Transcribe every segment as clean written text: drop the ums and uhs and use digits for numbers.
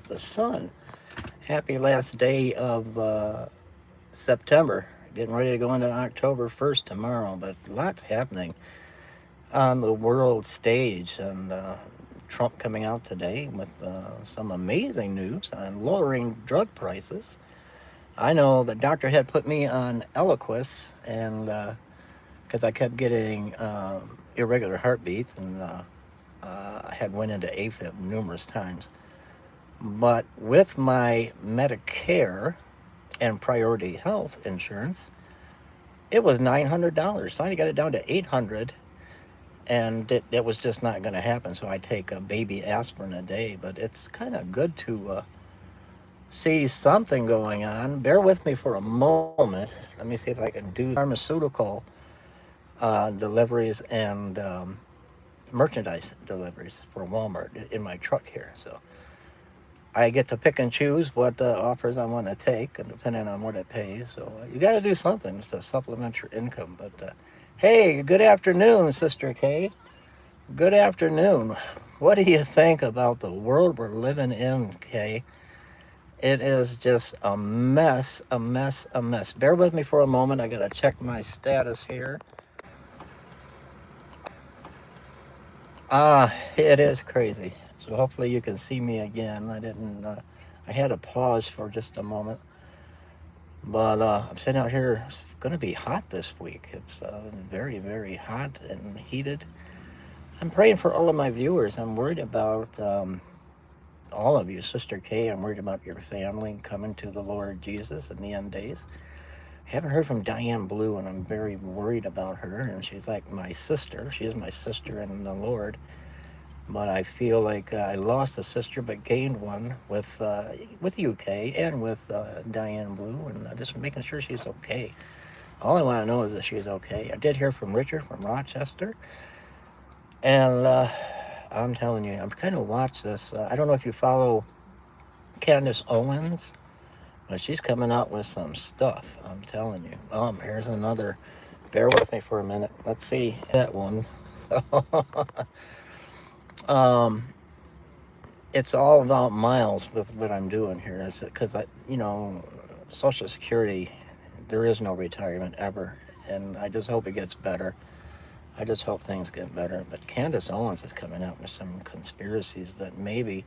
the sun. Happy last day of September. Getting ready to go into October 1st tomorrow, but lots happening on the world stage. And Trump coming out today with some amazing news on lowering drug prices. I know the doctor had put me on Eliquis, and because I kept getting irregular heartbeats, and I had went into AFib numerous times. But with my Medicare and Priority Health insurance, it was $900. Finally got it down to 800, and it was just not going to happen. So I take a baby aspirin a day, but it's kind of good to see something going on. Bear with me for a moment. Let me see if I can do pharmaceutical deliveries and merchandise deliveries for Walmart in my truck here. So I get to pick and choose what offers I want to take, and depending on what it pays. So you got to do something to supplement your income. But hey, good afternoon, Sister Kay. Good afternoon. What do you think about the world we're living in, Kay? It is just a mess, a mess, a mess. Bear with me for a moment. I got to check my status here. It is crazy. So hopefully you can see me again. I had to pause for just a moment. But I'm sitting out here. It's going to be hot this week. It's very, very hot and heated. I'm praying for all of my viewers. I'm worried about all of you, Sister Kay. I'm worried about your family coming to the Lord Jesus in the end days. I haven't heard from Diane Blue, and I'm very worried about her. And she's like my sister. She is my sister in the Lord. But I feel like I lost a sister, but gained one with UK and with Diane Blue, and just making sure she's okay. All I want to know is that she's okay. I did hear from Richard from Rochester, and I'm telling you, I'm kind of watch this. I don't know if you follow Candace Owens, but she's coming out with some stuff. I'm telling you. Here's another. Bear with me for a minute. Let's see that one. So. um, it's all about miles with what I'm doing here. Is because Social Security, there is no retirement ever, and I just hope it gets better. I just hope things get better. But Candace Owens is coming out with some conspiracies that maybe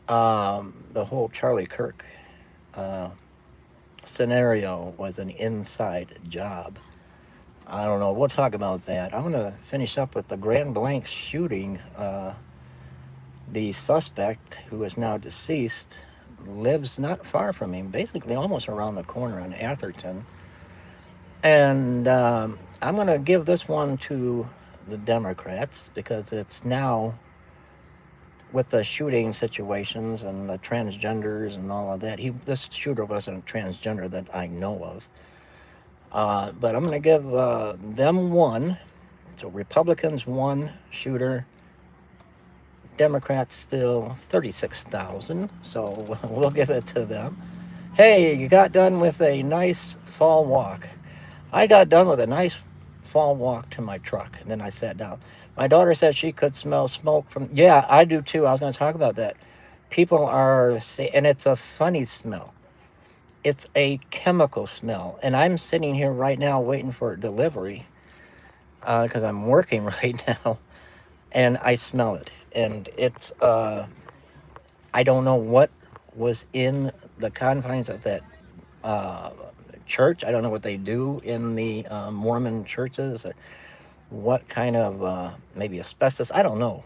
the whole Charlie Kirk uh, scenario was an inside job. I don't know. We'll talk about that. I'm going to finish up with the Grand Blanc shooting. The suspect, who is now deceased, lives not far from me, basically almost around the corner on Atherton. And I'm going to give this one to the Democrats because it's now, with the shooting situations and the transgenders and all of that, this shooter wasn't a transgender that I know of. But I'm going to give them one. So Republicans one shooter, Democrats still 36,000. So we'll give it to them. Hey, you got done with a nice fall walk. I got done with a nice fall walk to my truck, and then I sat down. My daughter said she could smell smoke from. Yeah, I do too. I was going to talk about that. People are saying, and it's a funny smell. It's a chemical smell, and I'm sitting here right now waiting for delivery because I'm working right now, and I smell it, and it's I don't know what was in the confines of that uh, church. I don't know what they do in the Mormon churches, or what kind of maybe asbestos. I don't know,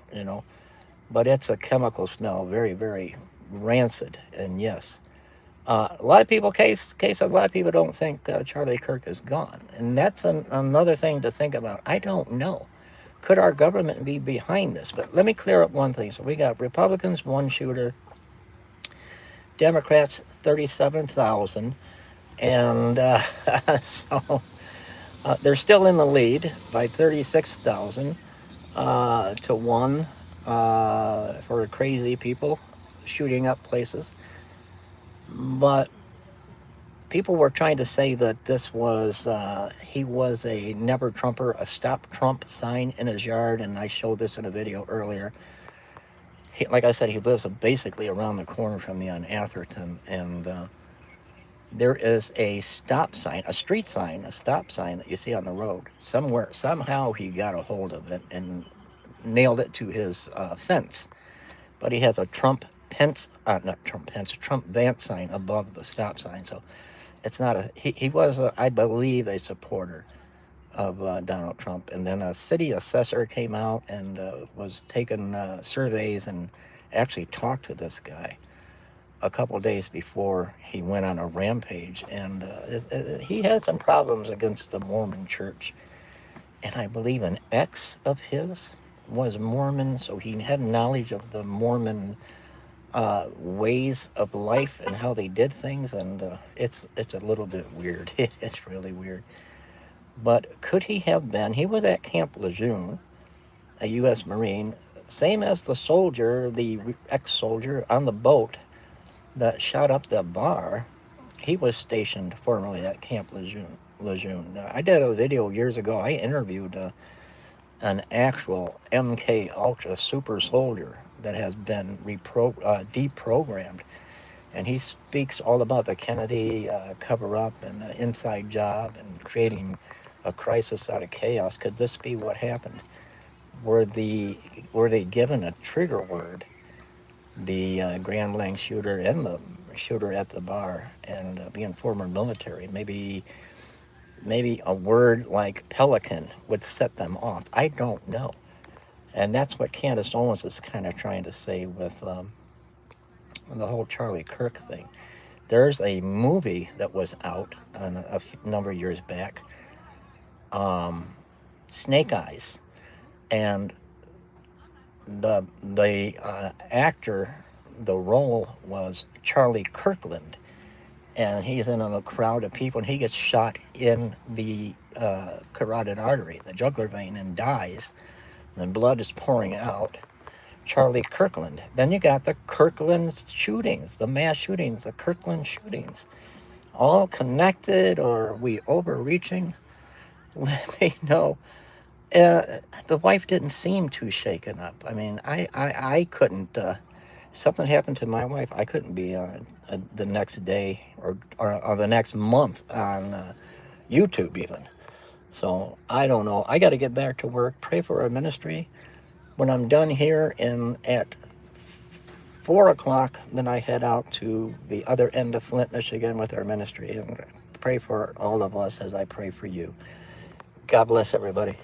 but it's a chemical smell, very, very rancid, and yes. A lot of people, a lot of people don't think Charlie Kirk is gone. And that's another thing to think about. I don't know. Could our government be behind this? But let me clear up one thing. So we got Republicans, one shooter, Democrats, 37,000. And so they're still in the lead by 36,000 to one for crazy people shooting up places. But people were trying to say that this was, he was a never Trumper, a stop Trump sign in his yard, and I showed this in a video earlier. like I said, he lives basically around the corner from me on Atherton, and there is a stop sign, a street sign, a stop sign that you see on the road. Somewhere, somehow he got a hold of it and nailed it to his fence. But he has a not Trump Pence, Trump Vance sign above the stop sign. So it's not he was, I believe, a supporter of Donald Trump. And then a city assessor came out and was taking surveys and actually talked to this guy a couple days before he went on a rampage. And he had some problems against the Mormon church. And I believe an ex of his was Mormon, so he had knowledge of the Mormon ways of life and how they did things. And it's a little bit weird. It's really weird. But could he have been? He was at Camp Lejeune, a U.S. Marine, same as the soldier, the ex-soldier on the boat that shot up the bar. He was stationed formerly at Camp Lejeune. I did a video years ago. I interviewed an actual MK Ultra super soldier that has been deprogrammed, and he speaks all about the Kennedy cover-up and the inside job and creating a crisis out of chaos. Could this be what happened? Were they given a trigger word, the Grand Blanc shooter and the shooter at the bar, and being former military, maybe a word like pelican would set them off. I don't know. And that's what Candace Owens is kind of trying to say with the whole Charlie Kirk thing. There's a movie that was out a number of years back, Snake Eyes, and the actor, the role was Charlie Kirkland, and he's in a crowd of people, and he gets shot in the carotid artery, the jugular vein, and dies. And blood is pouring out. Charlie Kirkland. Then you got the Kirkland shootings, the mass shootings, the Kirkland shootings, all connected, or are we overreaching? Let me know. The wife didn't seem too shaken up. I mean, I couldn't. Something happened to my wife, I couldn't be the next day or the next month on YouTube even. So I don't know. I got to get back to work. Pray for our ministry. When I'm done here at 4 o'clock, then I head out to the other end of Flint, Michigan with our ministry, and pray for all of us as I pray for you. God bless everybody.